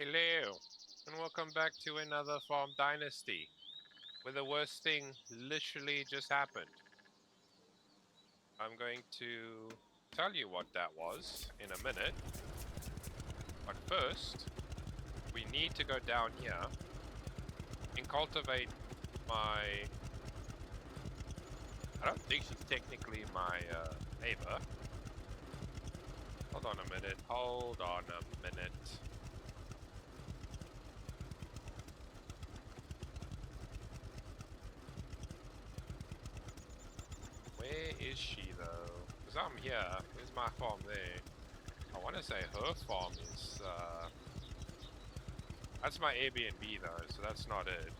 Hello, and welcome back to another Farm Dynasty, where the worst thing literally just happened. I'm going to tell you what that was in a minute, but first, we need to go down here and cultivate my... I don't think she's technically my neighbor. Hold on a minute, hold on a minute. Where is she though? Because I'm here. Where's my farm there? I want to say her farm is... That's my Airbnb though, so that's not it.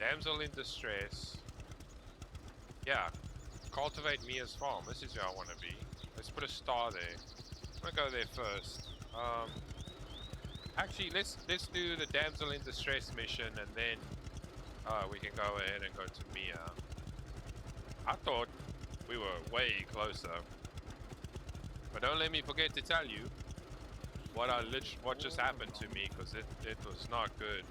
Damsel in distress. Yeah. Cultivate Mia's farm. This is where I want to be. Let's put a star there. I'm gonna go there first. Actually, let's do the damsel in distress mission, and then we can go ahead and go to Mia. I thought we were way closer, but don't let me forget to tell you what just happened to me, because it was not good.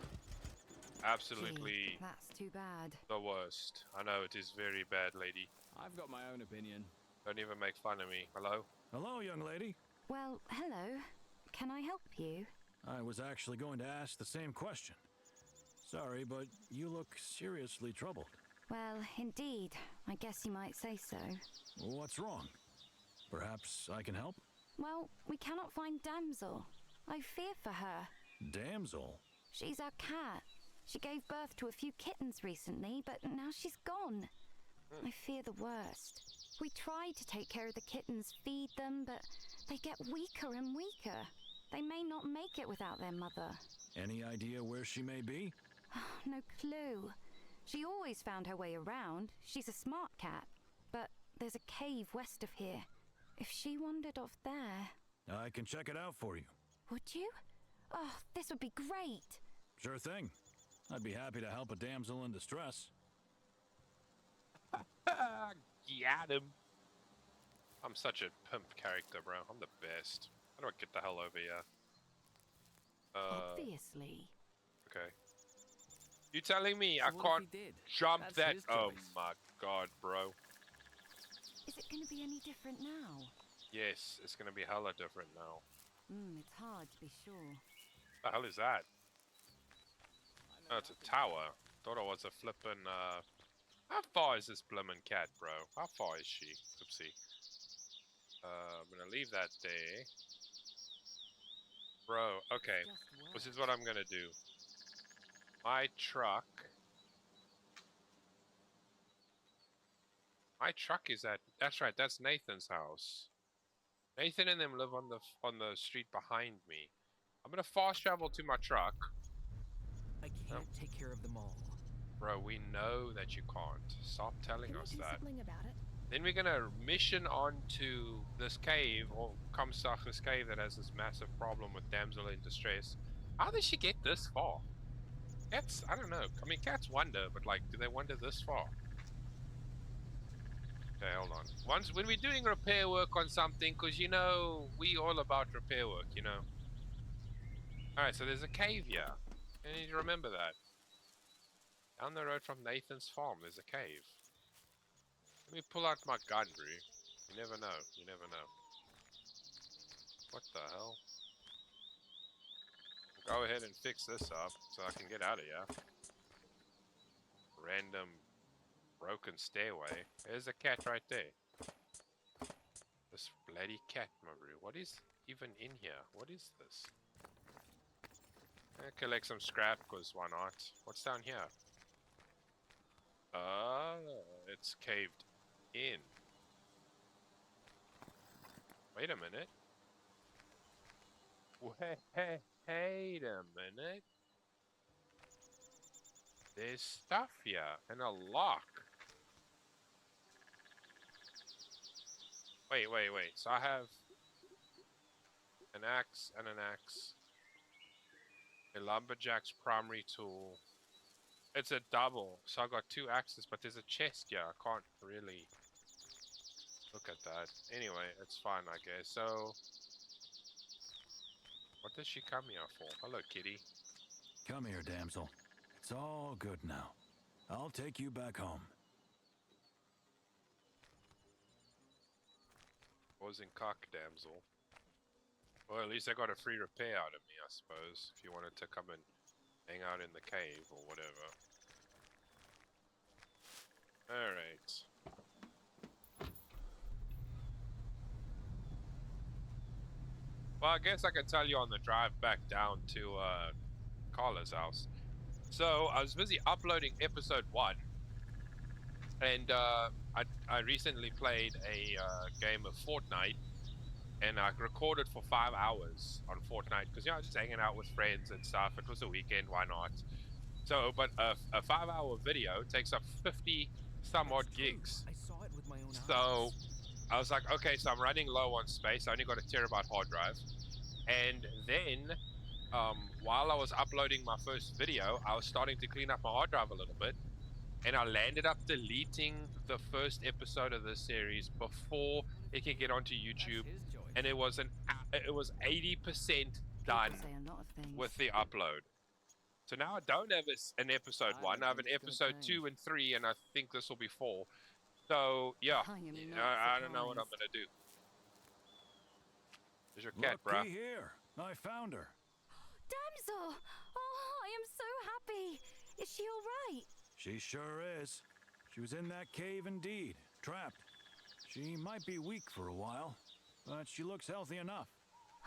Absolutely. Gee, that's too bad. The worst. I know it is very bad, lady. I've got my own opinion. Don't even make fun of me. Hello? Hello, young lady. Well, hello. Can I help you? I was actually going to ask the same question. Sorry, but you look seriously troubled. Well, indeed. I guess you might say so. What's wrong? Perhaps I can help? Well, we cannot find Damsel. I fear for her. Damsel? She's our cat. She gave birth to a few kittens recently, but now she's gone. I fear the worst. We try to take care of the kittens, feed them, but they get weaker and weaker. They may not make it without their mother. Any idea where she may be? No clue. She always found her way around. She's a smart cat. But there's a cave west of here. If she wandered off there... I can check it out for you. Would you? Oh, this would be great. Sure thing. I'd be happy to help a damsel in distress. Got him. I'm such a pimp character, bro. I'm the best. How do I get the hell over here? Obviously. Okay. You telling me I What if can't he did? jump That's that? his Oh choice. my god, bro. Is it going to be any different now? Yes, it's gonna be hella different now. It's hard to be sure. What the hell is that? Oh, it's a tower. Thought it was a flippin', How far is this blimmin' cat, bro? How far is she? Oopsie. I'm gonna leave that there. Bro, okay. This is what I'm gonna do. My truck... My truck is at... That's right, that's Nathan's house. Nathan and them live on the street behind me. I'm gonna fast travel to my truck. I can't take care of them all. Bro, we know that you can't. Stop telling Can I us do that. something about it? Then we're gonna mission on to this cave, or Comstock's cave that has this massive problem with damsel in distress. How did she get this far? Cats, I don't know. I mean, cats wonder, but like, do they wander this far? Okay, hold on. When we're doing repair work on something, because you know, we all about repair work, you know. Alright, so there's a cave here. You need to remember that. Down the road from Nathan's farm, there's a cave. Let me pull out my gun, bro. You never know. You never know. What the hell? Go ahead and fix this up so I can get out of here. Random broken stairway. There's a cat right there. This bloody cat, my bro. What is even in here? What is this? I'll collect some scrap, because why not? What's down here? It's caved in. Wait a minute. Wait a minute. There's stuff here, and a lock. Wait. So I have an axe and an axe. A lumberjack's primary tool. It's a double, so I got two axes, but there's a chest here. I can't really Look at that. Anyway, it's fine, I guess. So, what does she come here for? Hello, kitty. Come here, damsel. It's all good now. I'll take you back home. Wasn't cock, damsel. Well, at least I got a free repair out of me, I suppose. If you wanted to come and hang out in the cave or whatever. Alright. Well, I guess I can tell you on the drive back down to Carla's house. So, I was busy uploading episode 1. And I recently played a game of Fortnite. And I recorded for 5 hours on Fortnite. Because, you know, just hanging out with friends and stuff. It was a weekend, why not? So, but a 5-hour video takes up 50 some odd gigs. I saw it with my own So, eyes. I was like, okay, so I'm running low on space. I only got a terabyte hard drive. And then, while I was uploading my first video, I was starting to clean up my hard drive a little bit. And I landed up deleting the first episode of this series before it could get onto YouTube. That's his choice. And it was 80% done People say a lot of things. with the upload. So now I don't have an episode I 1. I have an think it's episode gonna 2 and 3, and I think this will be 4. So yeah, I am not I don't know what I'm surprised. gonna do. There's your cat, Looky bruh. here. I found her. Damsel! Oh, I am so happy. Is she all right? She sure is. She was in that cave indeed, trapped. She might be weak for a while, but she looks healthy enough.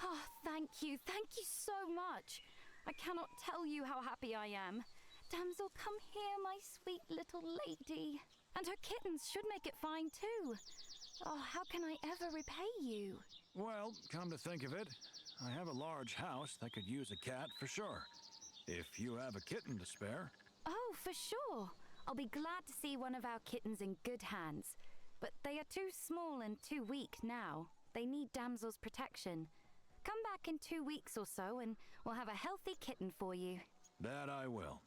Oh, thank you. Thank you so much. I cannot tell you how happy I am. Damsel, come here, my sweet little lady. And her kittens should make it fine too. Oh, how can I ever repay you? Well, come to think of it, I have a large house that could use a cat for sure. If you have a kitten to spare. Oh, for sure. I'll be glad to see one of our kittens in good hands. But they are too small and too weak now. They need Damsel's protection. Come back in 2 weeks or so and we'll have a healthy kitten for you. That I will.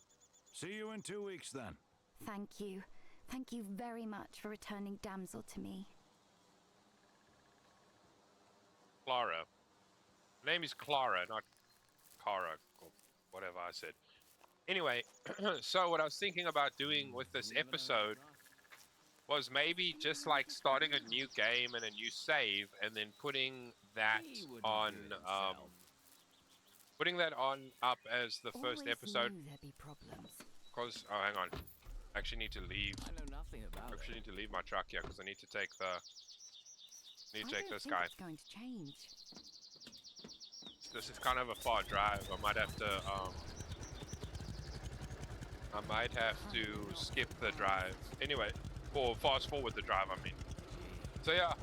See you in 2 weeks then. Thank you. Thank you very much for returning Damsel to me. Clara. Her name is Clara, not Cara, or whatever I said. Anyway, so what I was thinking about doing with this episode was maybe just like starting a new game and a new save, and then putting that He wouldn't on, do it himself. putting that on up as the first Always episode. knew there'd be problems. Cause hang on, I actually need to leave. I know nothing about I actually it. need to leave my truck here because I need to take the. Need to I take don't this think guy. it's going to change. This is kind of a far drive. I might have to skip the drive. Anyway, or fast forward the drive, I mean. So yeah,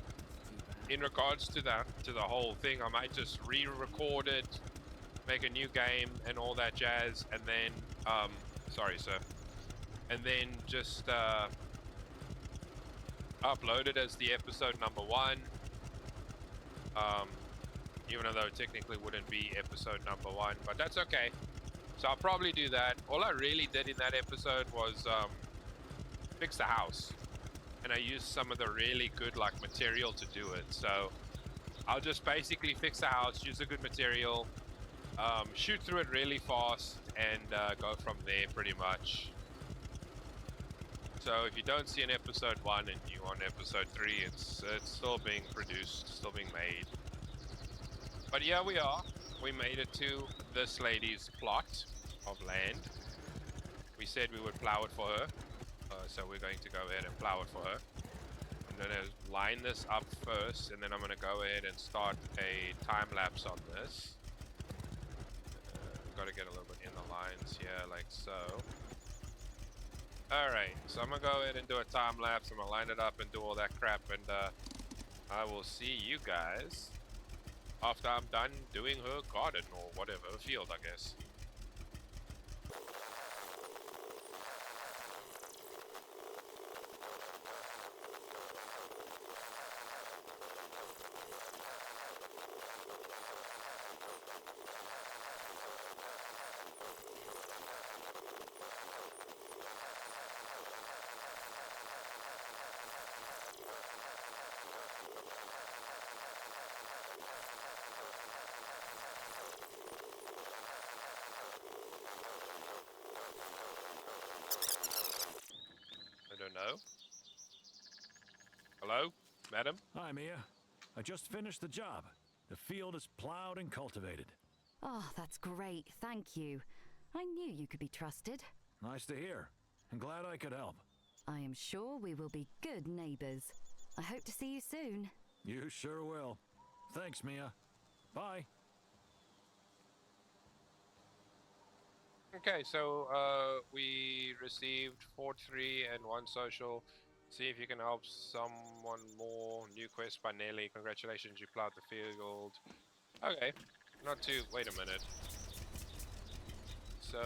in regards to that, to the whole thing, I might just re-record it, make a new game and all that jazz, and then, sorry sir, and then just, upload it as the episode number 1, even though it technically wouldn't be episode number 1, but that's okay. So I'll probably do that. All I really did in that episode was fix the house, and I used some of the really good like material to do it. So I'll just basically fix the house, use the good material, shoot through it really fast, and go from there pretty much. So if you don't see an episode 1 and you want episode 3, it's still being produced, still being made. But yeah, we are. We made it to this lady's plot of land. We said we would plow it for her. So we're going to go ahead and plow it for her. I'm going to line this up first, and then I'm going to go ahead and start a time lapse on this. Got to get a little bit in the lines here, like so. Alright, so I'm going to go ahead and do a time lapse. I'm going to line it up and do all that crap, and I will see you guys after I'm done doing her garden or whatever, field, I guess. Madam? Hi, Mia. I just finished the job. The field is plowed and cultivated. Oh, that's great. Thank you. I knew you could be trusted. Nice to hear. I'm glad I could help. I am sure we will be good neighbors. I hope to see you soon. You sure will. Thanks, Mia. Bye. Okay, so we received 4-3 and 1 social. See if you can help someone more. New quest by Nelly. Congratulations, you plowed the field. Okay, not too. Wait a minute. So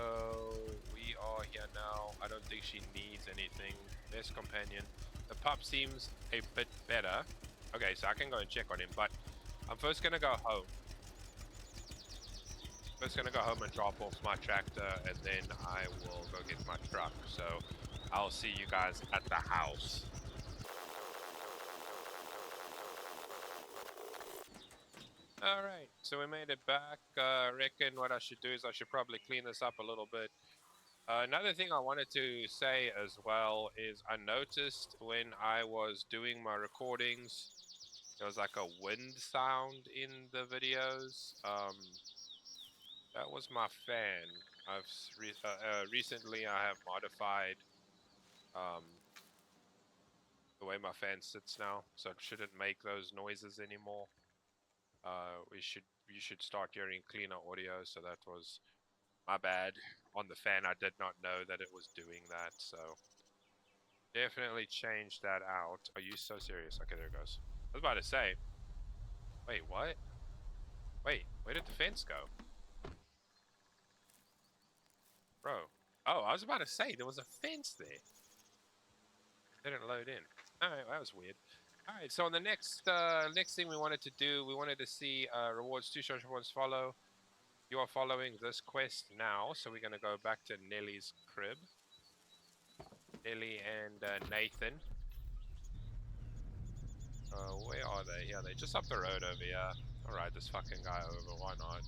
we are here now. I don't think she needs anything. Best companion. The pup seems a bit better. Okay, so I can go and check on him, but I'm first gonna go home. First gonna go home and drop off my tractor, and then I will go get my truck. So I'll see you guys at the house. Alright, so we made it back. Reckon what I should do is I should probably clean this up a little bit. Another thing I wanted to say as well is I noticed when I was doing my recordings, there was like a wind sound in the videos. That was my fan. Recently I have modified the way my fan sits now, so it shouldn't make those noises anymore. You should start hearing cleaner audio, so that was my bad on the fan. I did not know that it was doing that, so definitely change that out. Are you so serious? Okay, there it goes. I was about to say, wait, what? Wait, where did the fence go? Bro. Oh, I was about to say, there was a fence there. Didn't load in. Alright, that was weird. Alright, so on the next thing we wanted to do, we wanted to see rewards 2 social points follow. You are following this quest now, so we're going to go back to Nelly's crib. Nelly and Nathan. Where are they? Yeah, they're just up the road over here. Alright, this fucking guy over, why not?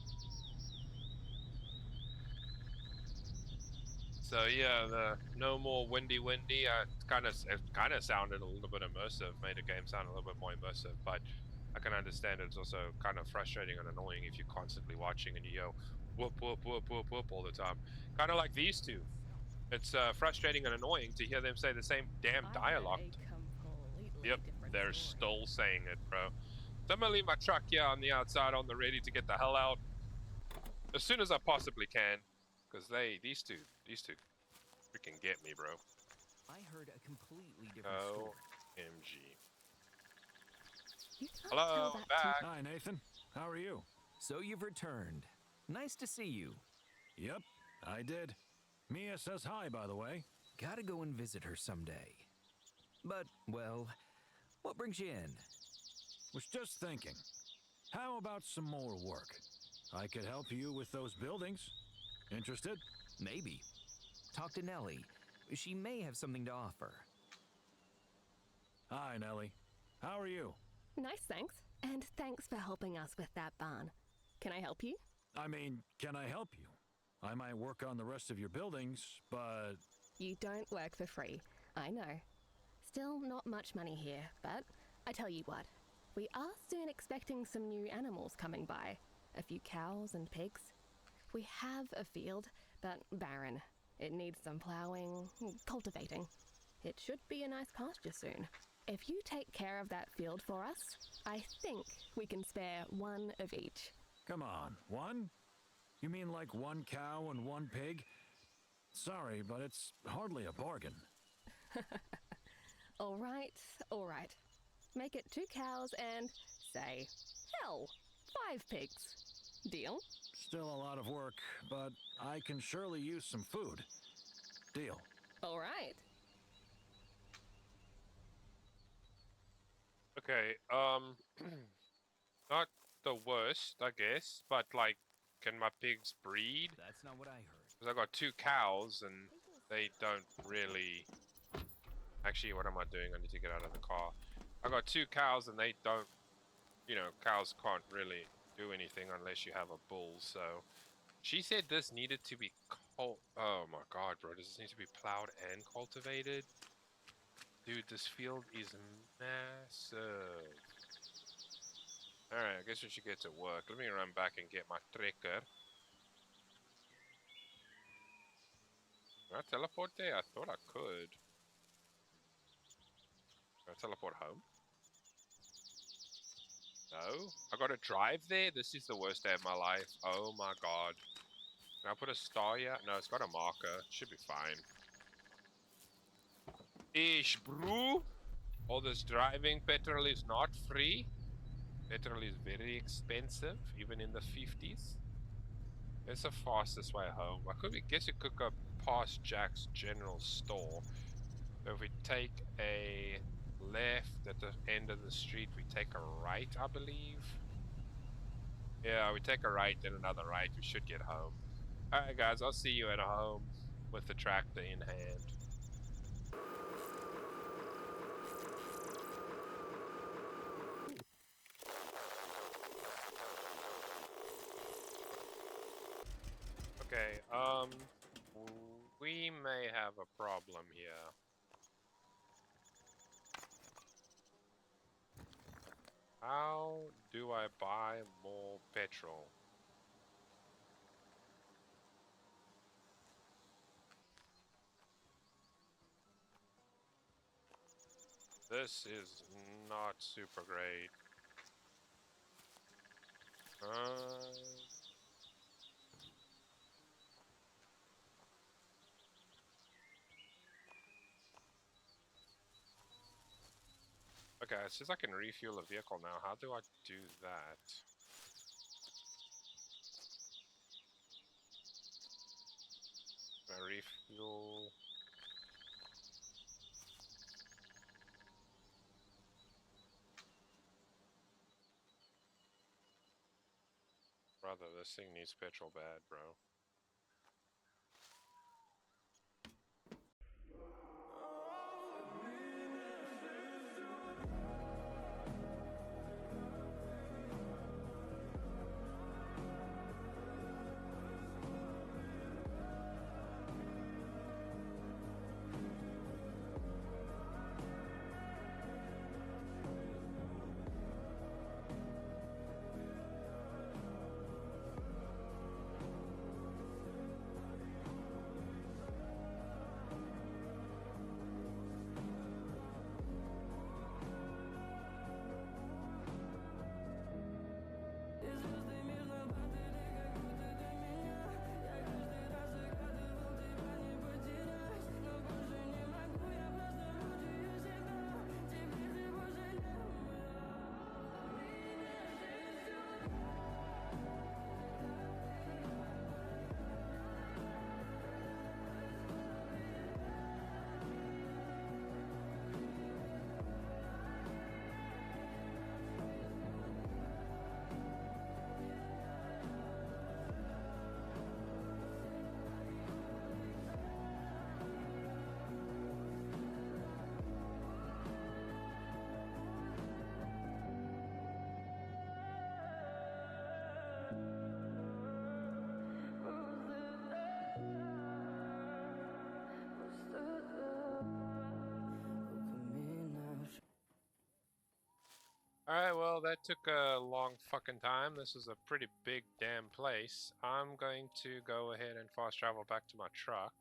So yeah, the no more windy. It kind of sounded a little bit immersive, made the game sound a little bit more immersive. But I can understand it's also kind of frustrating and annoying if you're constantly watching and you yell whoop whoop whoop whoop whoop all the time. Kind of like these two. It's frustrating and annoying to hear them say the same damn dialogue. Yep, they're still saying it, bro. So I'm gonna leave my truck here on the outside on the ready to get the hell out as soon as I possibly can. Because these two freaking get me, bro. I heard a completely different story. OMG. You can't Hello, tell that back. Hi, Nathan. How are you? So you've returned. Nice to see you. Yep, I did. Mia says hi, by the way. Gotta go and visit her someday. But, well, what brings you in? Was just thinking. How about some more work? I could help you with those buildings. Interested? Maybe. Talk to Nelly. She may have something to offer. Hi, Nelly. How are you? Nice, thanks. And thanks for helping us with that barn. Can I help you? I mean, can I help you? I might work on the rest of your buildings, but... You don't work for free. I know. Still not much money here, but I tell you what. We are soon expecting some new animals coming by. A few cows and pigs. We have a field, but barren. It needs some plowing, cultivating. It should be a nice pasture soon. If you take care of that field for us, I think we can spare one of each. Come on, one? You mean like 1 cow and 1 pig? Sorry, but it's hardly a bargain. All right, all right. Make it 2 cows and, say, hell, 5 pigs. Deal? Still a lot of work, but I can surely use some food. Deal. All right. Okay, not the worst, I guess, but like, can my pigs breed? That's not what I heard. Because I've got 2 cows and they don't really... Actually, what am I doing? I need to get out of the car. I've got 2 cows and they don't... You know, cows can't really do anything unless you have a bull, so... She said this needed to be oh my god, bro. Does this need to be plowed and cultivated? Dude, this field is massive. Alright, I guess we should get to work. Let me run back and get my trekker. Can I teleport there? I thought I could. Can I teleport home? No? I gotta drive there? This is the worst day of my life. Oh my god. Can I put a star here? No, it's got a marker. Should be fine. Ish, bro! All this driving, petrol is not free. Petrol is very expensive, even in the 50s. It's the fastest way home. I guess you could go past Jack's general store. So if we take a left at the end of the street, we take a right, I believe. Yeah, we take a right, then another right. We should get home. Alright guys, I'll see you at home with the tractor in hand. Okay, we may have a problem here. How do I buy more petrol? This is not super great. Okay, it says I can refuel a vehicle now. How do I do that? Can I refuel? Brother, this thing needs petrol bad, bro. Alright, well, that took a long fucking time. This is a pretty big damn place. I'm going to go ahead and fast travel back to my truck.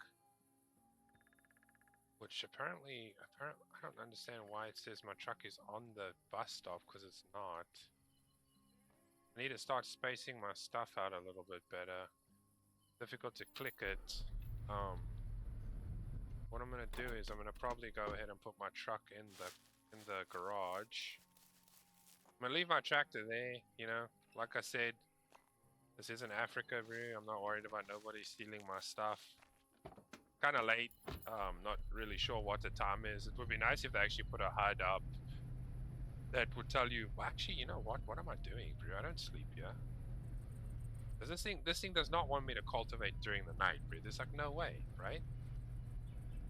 Which apparently, I don't understand why it says my truck is on the bus stop, because it's not. I need to start spacing my stuff out a little bit better. Difficult to click it. What I'm gonna do is I'm gonna probably go ahead and put my truck in the garage. I'm gonna leave my tractor there, you know. Like I said, this isn't Africa, bro. I'm not worried about nobody stealing my stuff. Kind of late. Not really sure what the time is. It would be nice if they actually put a HUD up that would tell you, well, actually, you know what? What am I doing, bro? I don't sleep here. Because this thing does not want me to cultivate during the night, bro. There's like no way, right?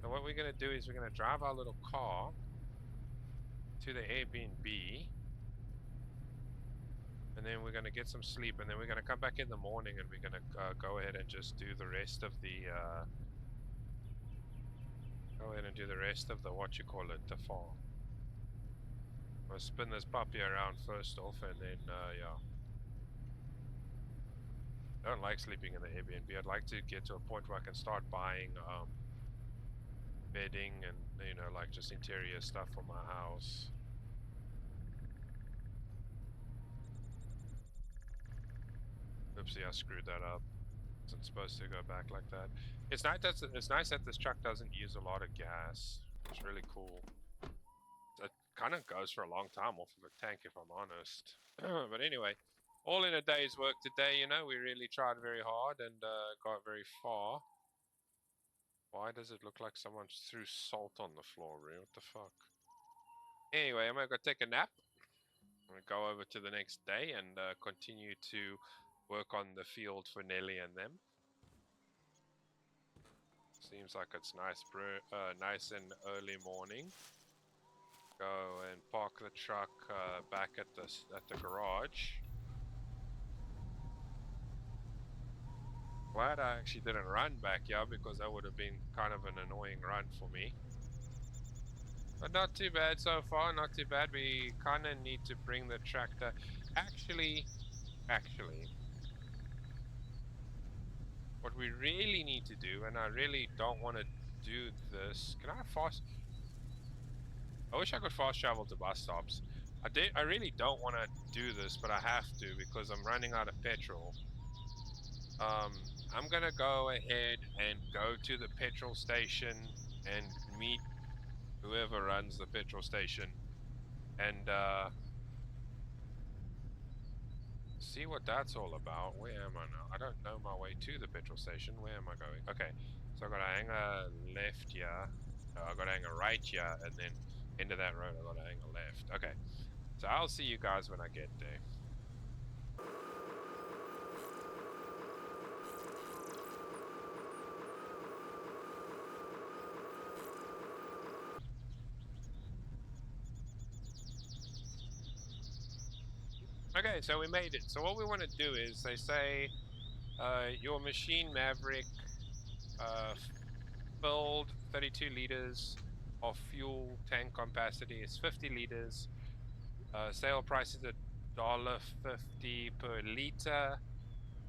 So what we're gonna do is we're gonna drive our little car to the Airbnb. And then we're going to get some sleep, and then we're going to come back in the morning, and we're going to go ahead and just do the rest of the Go ahead and do the rest of the the farm. I'll spin this puppy around first off, and then yeah. I don't like sleeping in the Airbnb. I'd like to get to a point where I can start buying bedding and, you know, like just interior stuff for my house. Oopsie, I screwed that up. It's supposed to go back like that. It's nice that this truck doesn't use a lot of gas. It's really cool. It kind of goes for a long time off of the tank, if I'm honest. But anyway, all in a day's work today, you know. We really tried very hard and got very far. Why does it look like someone threw salt on the floor, Roo? What the fuck? Anyway, I'm gonna go take a nap. I'm gonna go over to the next day and continue to work on the field for Nelly and them. Seems like it's nice, nice and early morning. Go and park the truck back at the garage. Glad I actually didn't run back here, because that would have been kind of an annoying run for me. But not too bad so far, not too bad. We kind of need to bring the tractor. Actually, what we really need to do, and I really don't want to do this. Can I fast? I wish I could fast travel to bus stops. I really don't want to do this, but I have to because I'm running out of petrol. I'm gonna go ahead and go to the petrol station and meet whoever runs the petrol station and see what that's all about. Where am I now? I don't know my way to the petrol station. Where am I going? Okay, so I gotta hang a left here. No, I gotta hang a right here, and then into that road I gotta hang a left. Okay, so I'll see you guys when I get there. Okay, so we made it. So what we want to do is, they say your machine Maverick filled 32 liters of fuel, tank capacity is 50 liters. Sale price is $1.50 per liter,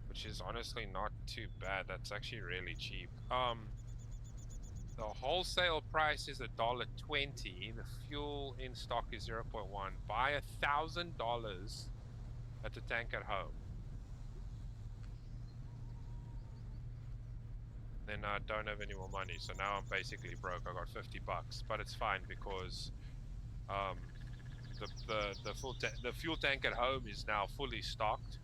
which is honestly not too bad. That's actually really cheap. The wholesale price is $1.20. The fuel in stock is 0.1. Buy $1,000 at the tank at home. Then I don't have any more money, so now I'm basically broke. I got 50 bucks, but it's fine because the fuel tank at home is now fully stocked,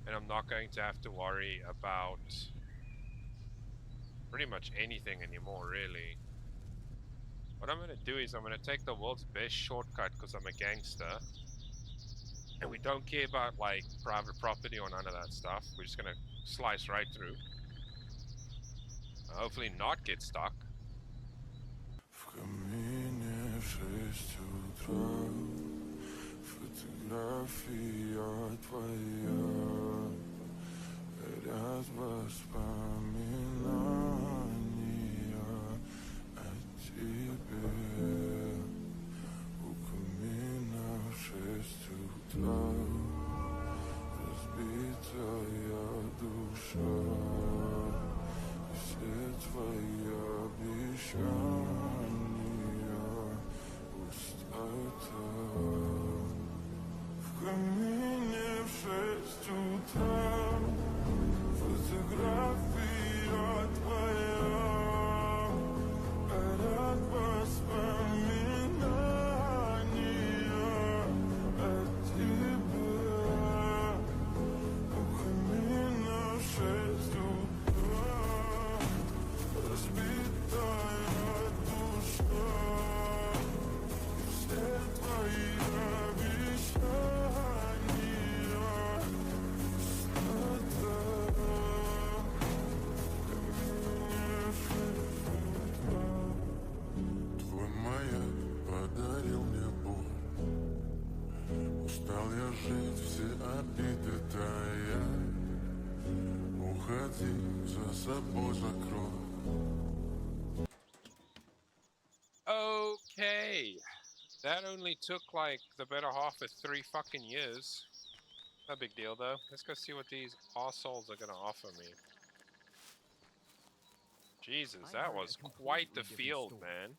and I'm not going to have to worry about pretty much anything anymore, really. What I'm going to do is I'm going to take the world's best shortcut because I'm a gangster. And we don't care about, like, private property or none of that stuff. We're just gonna slice right through. Hopefully not get stuck. only took like the better half of 3 fucking years. No big deal though. Let's go see what these arseholes are gonna offer me. Jesus, that was quite the field, man.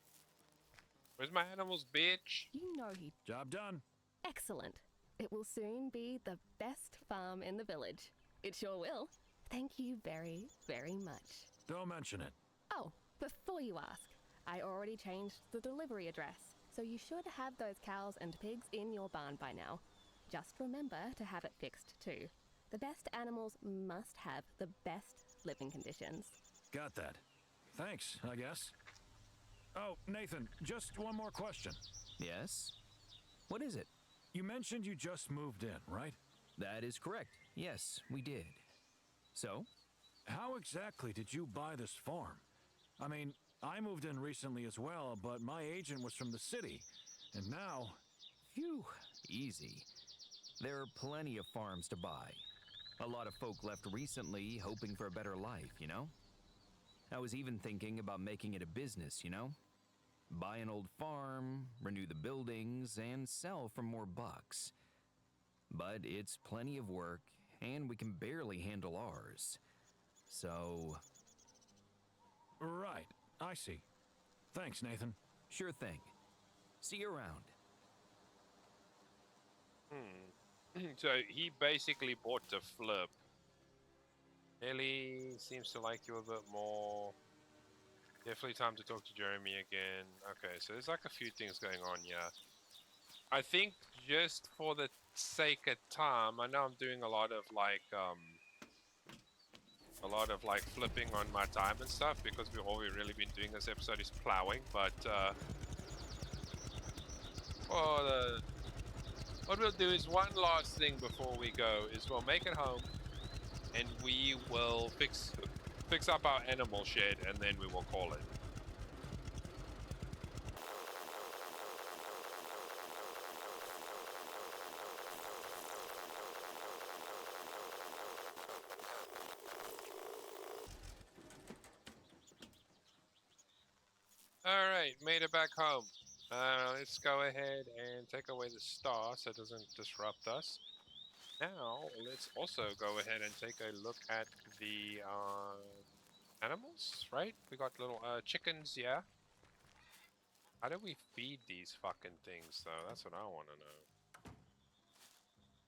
Where's my animals, bitch? You know he... Job done. Excellent. It will soon be the best farm in the village. It sure will. Thank you very, very much. Don't mention it. Oh, before you ask, I already changed the delivery address, so you should have those cows and pigs in your barn by now. Just remember to have it fixed too. The best animals must have the best living conditions. Got that. Thanks, I guess. Oh, Nathan, just one more question. Yes? What is it? You mentioned you just moved in, right? That is correct. Yes, we did. So? How exactly did you buy this farm? I mean, I moved in recently as well, but my agent was from the city. And now... Phew, easy. There are plenty of farms to buy. A lot of folk left recently hoping for a better life, you know? I was even thinking about making it a business, you know? Buy an old farm, renew the buildings, and sell for more bucks. But it's plenty of work, and we can barely handle ours. So... Right, I see. Thanks, Nathan. Sure thing. See you around. So he basically bought the flip. Nelly seems to like you a bit more. Definitely time to talk to Jeremy again. Okay, so there's like a few things going on here. I think just for the sake of time, I know I'm doing a lot of like flipping on my time and stuff because all we've really been doing this episode is plowing, but what we'll do is one last thing before we go is we'll make it home and we will fix up our animal shed and then we will call it. Alright, made it back home. Let's go ahead and take away the star so it doesn't disrupt us. Now, let's also go ahead and take a look at the animals, right? We got little chickens, yeah? How do we feed these fucking things, though? That's what I want to know.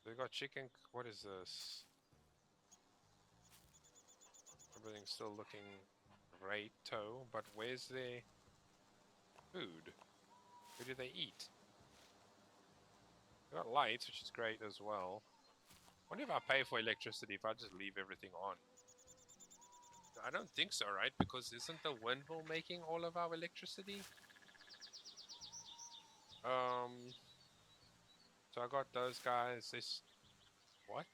We got chicken... What is this? Everything's still looking great, but where's the food? Who do they eat? We got lights, which is great as well. Wonder if I pay for electricity if I just leave everything on. I don't think so, right? Because isn't the windmill making all of our electricity? So I got those guys. This... What?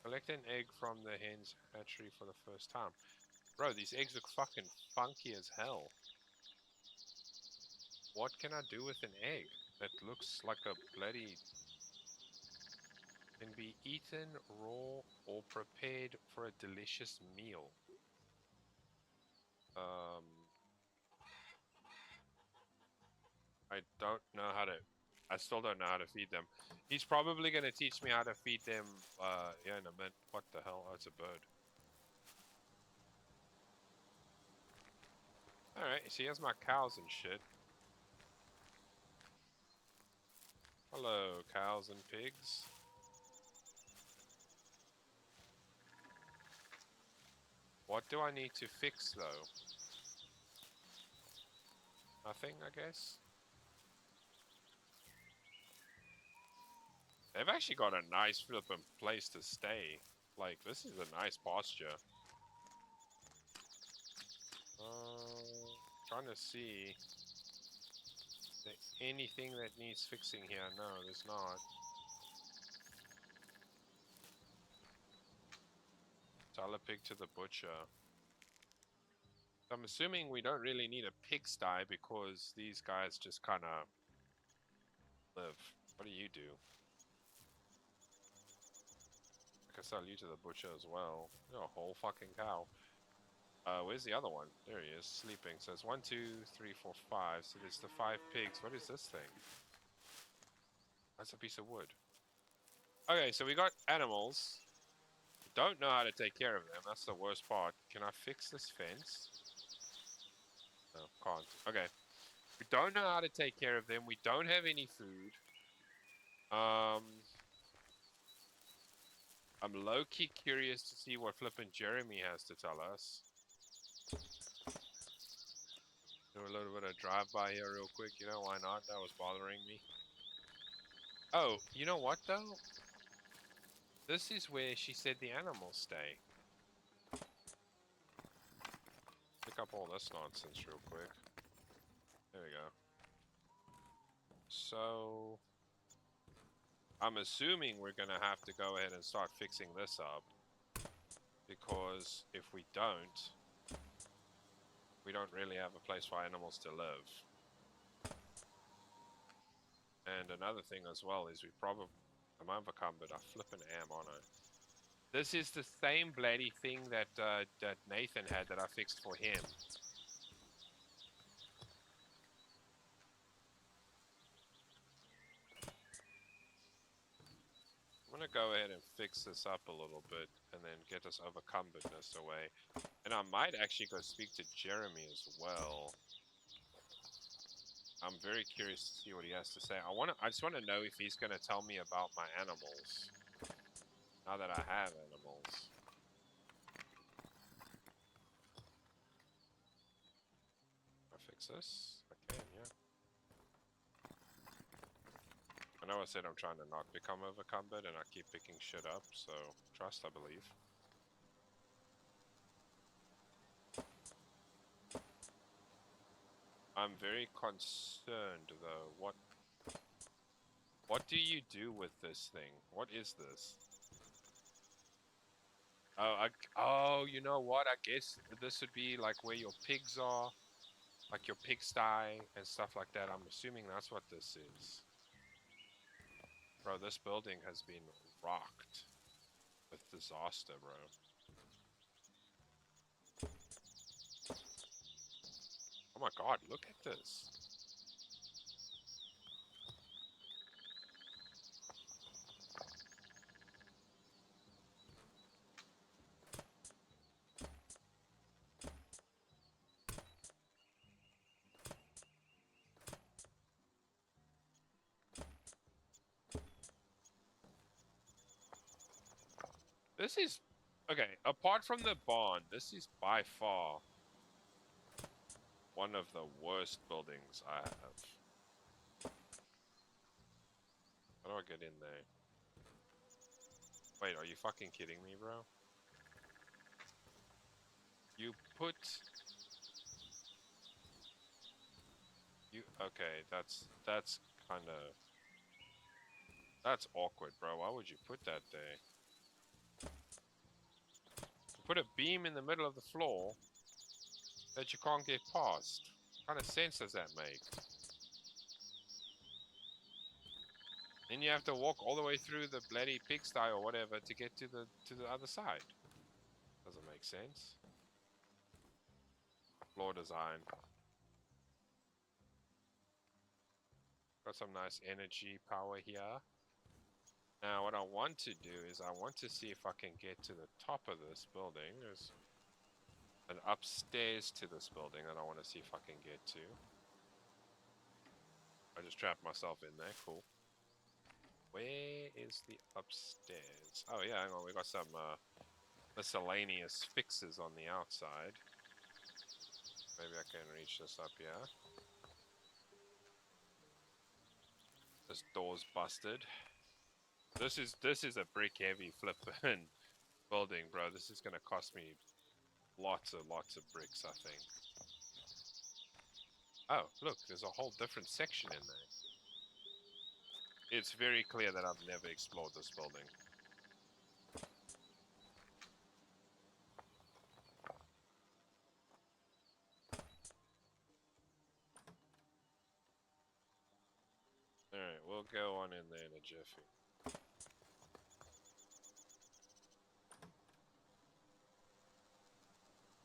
Collect an egg from the hen's hatchery for the first time. Bro, these eggs look fucking funky as hell. What can I do with an egg that looks like a bloody... Can be eaten raw or prepared for a delicious meal. I don't know how to... I still don't know how to feed them. He's probably going to teach me how to feed them yeah, in a minute. What the hell? Oh, it's a bird. Alright, so here's my cows and shit. Hello, cows and pigs. What do I need to fix, though? Nothing, I guess? They've actually got a nice flippin' place to stay. Like, this is a nice pasture. Trying to see... Is there anything that needs fixing here? No, there's not. Sell a pig to the butcher. I'm assuming we don't really need a pigsty because these guys just kind of live. What do you do? I can sell you to the butcher as well. You're a whole fucking cow. Where's the other one? There he is, sleeping. So it's 1, 2, 3, 4, 5. So there's the 5 pigs. What is this thing? That's a piece of wood. Okay, so we got animals. Don't know how to take care of them. That's the worst part. Can I fix this fence? No, can't. Okay. We don't know how to take care of them. We don't have any food. I'm low-key curious to see what flippin' Jeremy has to tell us. Do a little bit of drive-by here real quick. You know, why not? That was bothering me. Oh, you know what, though? This is where she said the animals stay. Pick up all this nonsense real quick. There we go. So... I'm assuming we're gonna have to go ahead and start fixing this up. Because if we don't really have a place for animals to live. And another thing as well is we probably... I'm overcumbered. I flippin' am, aren't I? This is the same bloody thing that that Nathan had that I fixed for him. I'm gonna go ahead and fix this up a little bit and then get this overcumberedness away. And I might actually go speak to Jeremy as well. I'm very curious to see what he has to say. I just want to know if he's gonna tell me about my animals. Now that I have animals. Can I fix this? I can, yeah. I know I said I'm trying to not become overcumbered and I keep picking shit up, so trust, I believe. I'm very concerned though. What do you do with this thing? What is this? Oh, you know what? I guess this would be like where your pigs are, like your pigsty and stuff like that. I'm assuming that's what this is. Bro, this building has been rocked with disaster, bro. Oh my god, look at this. This is... Okay, apart from the barn, this is by far one of the worst buildings I have. How do I get in there? Wait, are you fucking kidding me, bro? You put... Okay, that's kind of... That's awkward, bro. Why would you put that there? Put a beam in the middle of the floor that you can't get past. What kind of sense does that make? Then you have to walk all the way through the bloody pigsty or whatever to get to the other side. Doesn't make sense. Floor design. Got some nice energy power here. Now what I want to do is I want to see if I can get to the top of this building. There's an upstairs to this building that I want to see if I can get to. I just trapped myself in there, cool. Where is the upstairs? Oh yeah, hang on, we got some miscellaneous fixes on the outside. Maybe I can reach this up here. This door's busted. This is a brick heavy flippin' building, bro. This is gonna cost me lots of bricks, I think. Oh, look, there's a whole different section in there. It's very clear that I've never explored this building. Alright, we'll go on in there in a jiffy.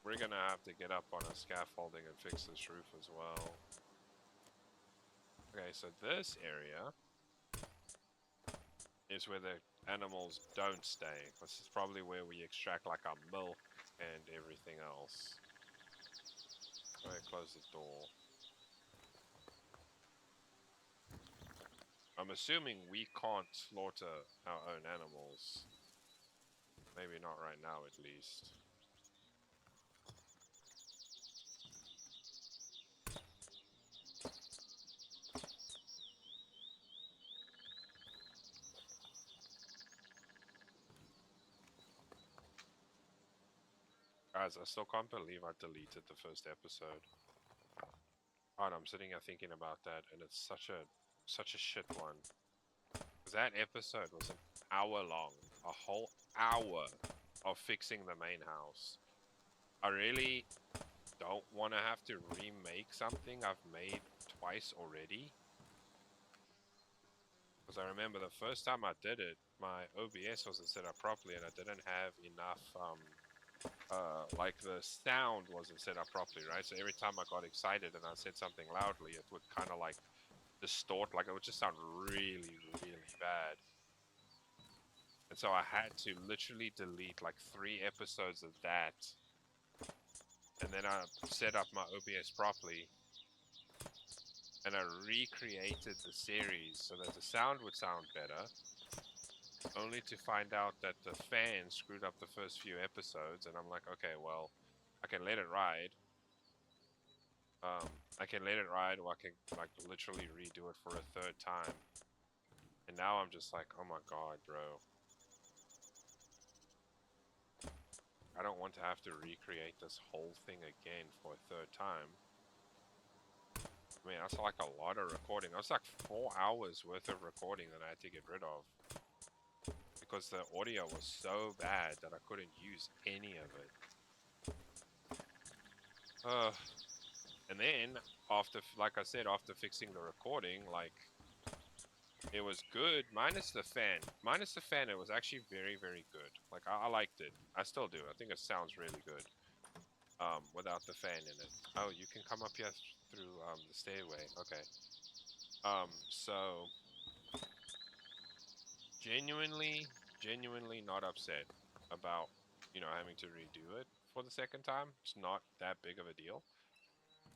we're gonna have to get up on a scaffolding and fix this roof as well. Okay, so this area is where the animals don't stay. This is probably where we extract like our milk and everything else. Go ahead, close the door. I'm assuming we can't slaughter our own animals. Maybe not right now, at least. Guys, I still can't believe I deleted the first episode. God, I'm sitting here thinking about that, and it's such a shit one. Because that episode was an hour long. A whole hour of fixing the main house. I really don't want to have to remake something I've made twice already. Because I remember the first time I did it, my OBS wasn't set up properly, and I didn't have enough, like the sound wasn't set up properly, right? So every time I got excited and I said something loudly, it would kind of like distort, like it would just sound really, really bad. And so I had to literally delete like 3 episodes of that. And then I set up my OBS properly. And I recreated the series so that the sound would sound better. Only to find out that the fan screwed up the first few episodes. And I'm like, okay, well, I can let it ride. I can let it ride, or I can like literally redo it for a 3rd time. And now I'm just like, oh my god, bro. I don't want to have to recreate this whole thing again for a 3rd time. I mean, that's like a lot of recording. That's like 4 hours worth of recording that I had to get rid of. Because the audio was so bad that I couldn't use any of it. And then, after, like I said, after fixing the recording, like, it was good, minus the fan. Minus the fan, it was actually very, very good. Like, I liked it. I still do. I think it sounds really good. Without the fan in it. Oh, you can come up here through, the stairway. Okay. So... Genuinely not upset about, you know, having to redo it for the 2nd time. It's not that big of a deal.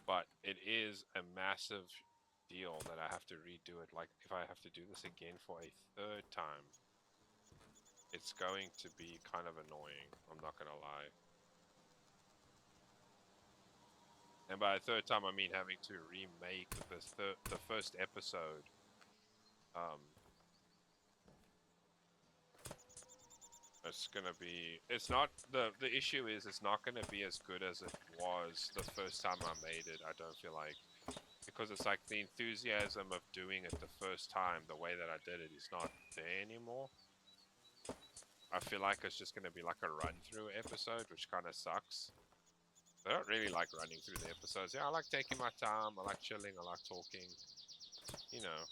But it is a massive deal that I have to redo it. Like, if I have to do this again for a 3rd time, it's going to be kind of annoying. I'm not gonna lie. And by a 3rd time, I mean having to remake the first episode. It's gonna be... It's not... The issue is it's not gonna be as good as it was the first time I made it, I don't feel like. Because it's like the enthusiasm of doing it the first time, the way that I did it, is not there anymore. I feel like it's just gonna be like a run-through episode, which kind of sucks. I don't really like running through the episodes. Yeah, I like taking my time, I like chilling, I like talking. You know.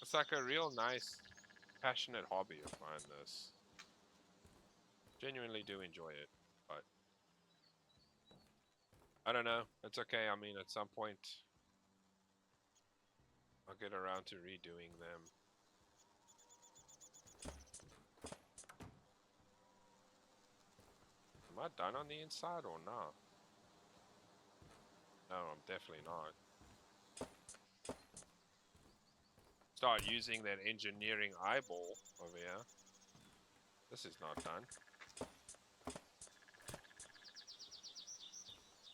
It's like a real nice... passionate hobby of mine, this. Genuinely do enjoy it, but I don't know. It's okay. I mean, at some point I'll get around to redoing them. Am I done on the inside or not? No, I'm definitely not. Start using that engineering eyeball over here. This is not done.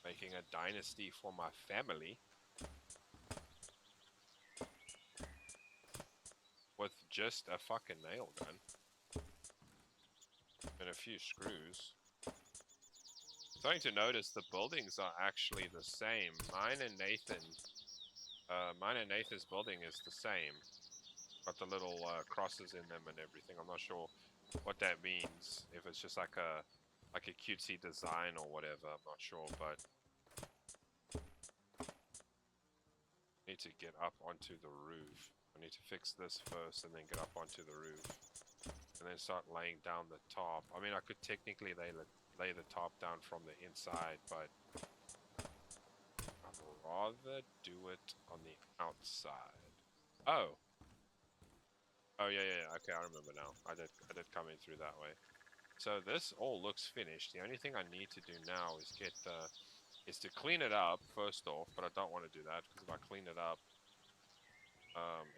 Making a dynasty for my family. With just a fucking nail gun. And a few screws. Starting to notice the buildings are actually the same. Mine and Nathan's building is the same. Got the little crosses in them and everything. I'm not sure what that means. If it's just like a cutesy design or whatever, I'm not sure, but I need to get up onto the roof. I need to fix this first and then get up onto the roof. And then start laying down the top. I mean, I could technically lay the top down from the inside, but I'd rather do it on the outside. Oh. Oh yeah. Okay, I remember now. I did come in through that way. So this all looks finished. The only thing I need to do now is get is to clean it up first off, but I don't want to do that because if I clean it up,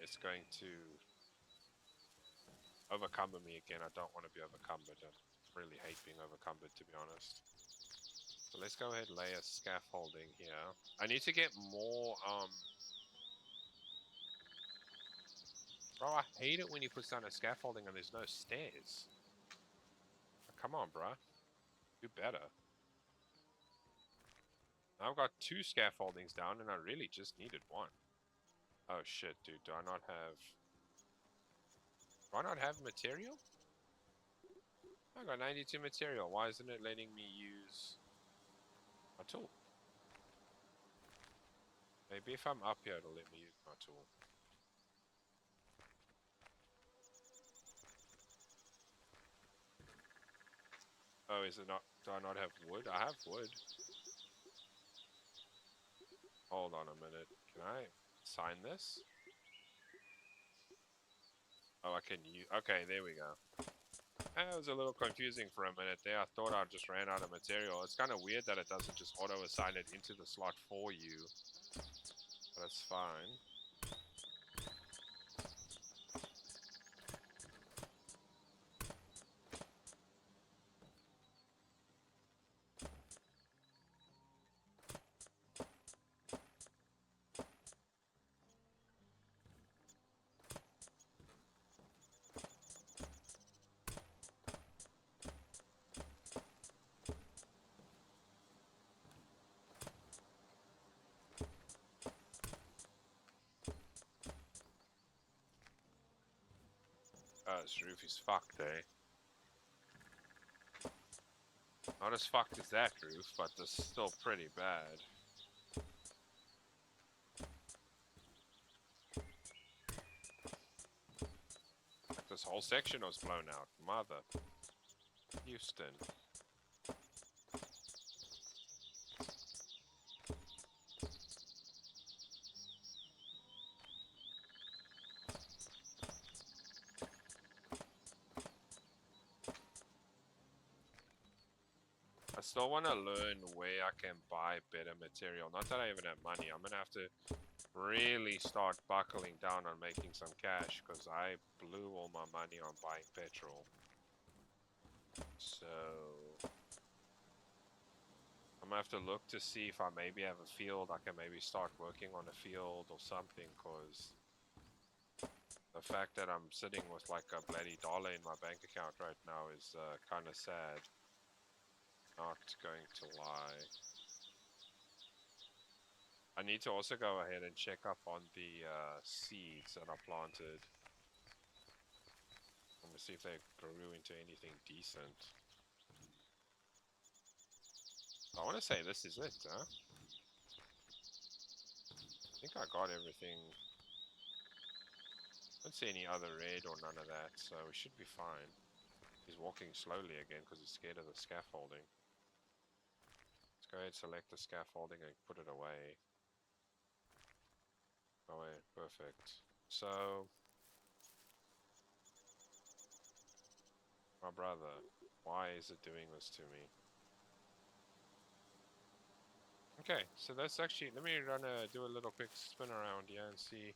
it's going to overcumber me again. I don't want to be overcumbered. I really hate being overcumbered, to be honest. So let's go ahead and lay a scaffolding here. I need to get more, Bro, I hate it when you put down a scaffolding and there's no stairs. Oh, come on, bruh. Do better. Now I've got 2 scaffoldings down and I really just needed 1. Oh shit, dude. Do I not have material? I got 92 material. Why isn't it letting me use my tool? Maybe if I'm up here, it'll let me use my tool. Oh, is it not? Do I not have wood? I have wood. Hold on a minute. Can I sign this? Oh, I can use... Okay, there we go. That was a little confusing for a minute there. I thought I just ran out of material. It's kind of weird that it doesn't just auto-assign it into the slot for you. But it's fine. This roof is fucked, eh? Not as fucked as that roof, but it's still pretty bad. Like this whole section was blown out. Mother. Houston. I still want to learn where I can buy better material. Not that I even have money. I'm going to have to really start buckling down on making some cash because I blew all my money on buying petrol. So I'm going to have to look to see if I maybe have a field. I can maybe start working on a field or something because the fact that I'm sitting with like a bloody dollar in my bank account right now is kind of sad. Not going to lie. I need to also go ahead and check up on the seeds that I planted. I'm gonna see if they grew into anything decent. I want to say this is it, huh? I think I got everything. Don't see any other red or none of that, so we should be fine. He's walking slowly again because he's scared of the scaffolding. Let's go ahead and select the scaffolding and put it away. Away, perfect. So, my brother, why is it doing this to me? Okay, so that's actually, let me do a little quick spin around here and see.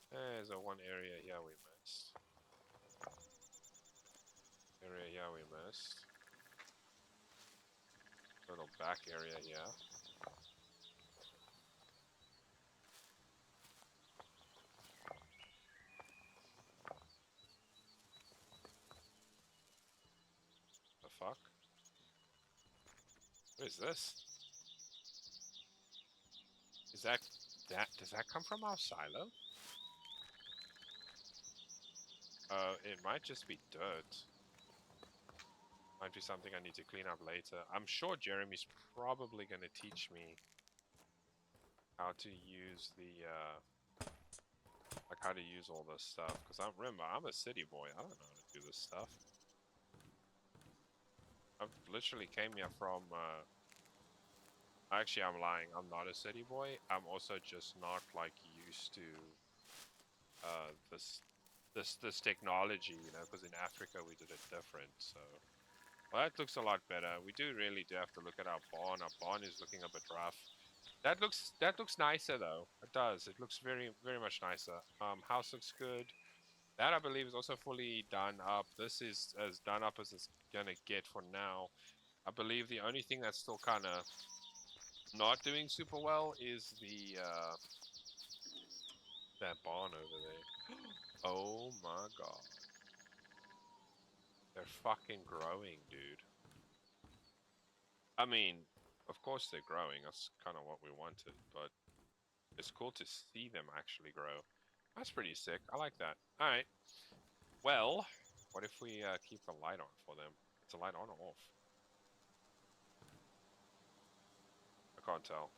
There's a one area here we missed. Area here we missed. Little back area here. The fuck? What is this? Is that, does that come from our silo? It might just be dirt. Might be something I need to clean up later. I'm sure Jeremy's probably going to teach me how to use the, like how to use all this stuff. Because remember, I'm a city boy. I don't know how to do this stuff. I've literally came here from, actually I'm lying, I'm not a city boy. I'm also just not like used to, this technology, you know, because in Africa we did it different, so. Well, that looks a lot better. We do have to look at our barn. Our barn is looking a bit rough. That looks nicer though. It does. It looks very much nicer. House looks good. That I believe is also fully done up. This is as done up as it's gonna get for now. I believe the only thing that's still kind of not doing super well is the that barn over there. Oh my god. They're fucking growing, dude. I mean, of course they're growing. That's kind of what we wanted, but it's cool to see them actually grow. That's pretty sick. I like that. All right. Well, what if we keep the light on for them? Is the light on or off? I can't tell.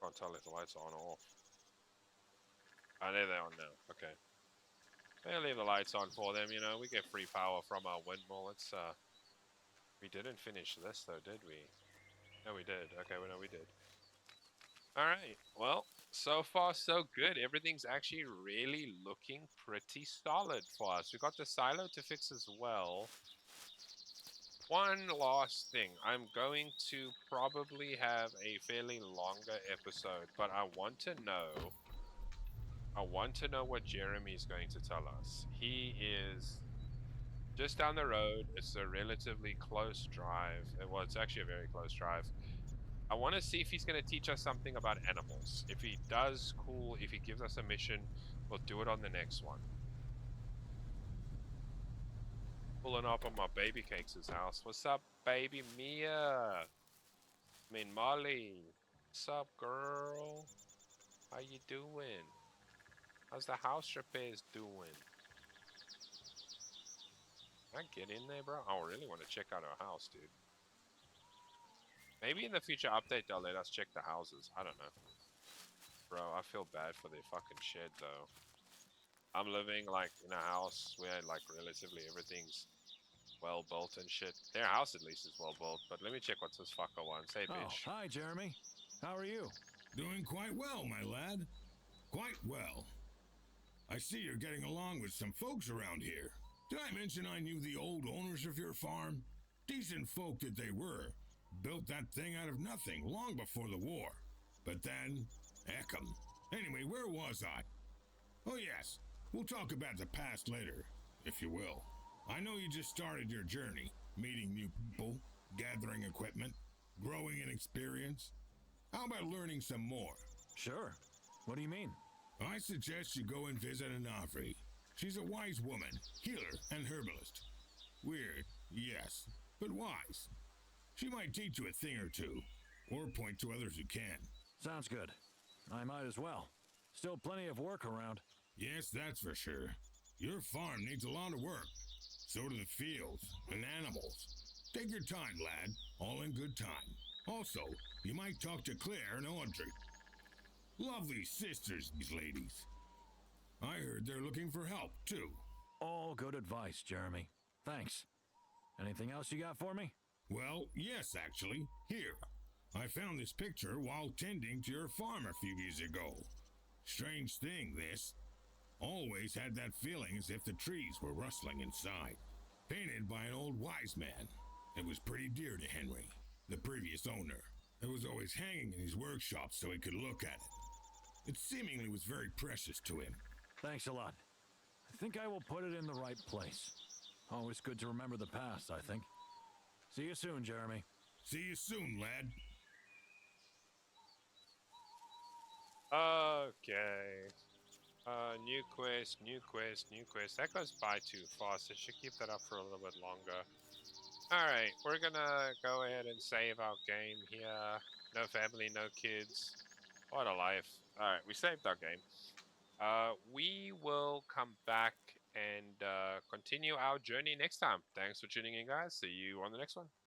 Can't tell if the lights are on or off. Oh, there they are now. Okay. We'll leave the lights on for them, you know. We get free power from our windmill. It's, we didn't finish this, though, did we? No, we did. Okay, well, no, we did. Alright, well, so far so good. Everything's actually really looking pretty solid for us. We got the silo to fix as well. One last thing. I'm going to probably have a fairly longer episode, but I want to know what Jeremy's going to tell us. He is just down the road. It's a relatively close drive. Well, it's actually a very close drive. I want to see if he's going to teach us something about animals. If he does, cool. If he gives us a mission, we'll do it on the next one. Pulling up on my baby Cakes' house. What's up, baby Mia? I mean, Molly. What's up, girl? How you doing? How's the house repairs doing? Can I get in there, bro? I really want to check out our house, dude. Maybe in the future update they'll let us check the houses. I don't know. Bro, I feel bad for their fucking shed, though. I'm living, like, in a house where, like, relatively everything's well-built and shit. Their house, at least, is well-built. But let me check what this fucker wants. Hey, bitch. Oh, hi, Jeremy. How are you? Doing quite well, my lad. Quite well. I see you're getting along with some folks around here. Did I mention I knew the old owners of your farm? Decent folk that they were. Built that thing out of nothing long before the war. But then, heck 'em. Anyway, where was I? Oh yes, we'll talk about the past later, if you will. I know you just started your journey, meeting new people, gathering equipment, growing in experience. How about learning some more? Sure. What do you mean? I suggest you go and visit Anavri. She's a wise woman, healer, and herbalist. Weird, yes, but wise. She might teach you a thing or two, or point to others who can. Sounds good. I might as well. Still plenty of work around. Yes, that's for sure. Your farm needs a lot of work. So do the fields and animals. Take your time, lad. All in good time. Also, you might talk to Claire and Audrey. Lovely sisters, these ladies. I heard they're looking for help, too. All good advice, Jeremy. Thanks. Anything else you got for me? Well, yes, actually. Here. I found this picture while tending to your farm a few years ago. Strange thing, this. Always had that feeling as if the trees were rustling inside. Painted by an old wise man. It was pretty dear to Henry, the previous owner. It was always hanging in his workshop so he could look at it. It seemingly was very precious to him. Thanks a lot. I think I will put it in the right place. Always good to remember the past, I think. See you soon, Jeremy. See you soon, lad. Okay. New quest, new quest, new quest. That goes by too fast. I should keep that up for a little bit longer. Alright, we're gonna go ahead and save our game here. No family, no kids. What a life. Alright, we saved our game. We will come back and continue our journey next time. Thanks for tuning in, guys. See you on the next one.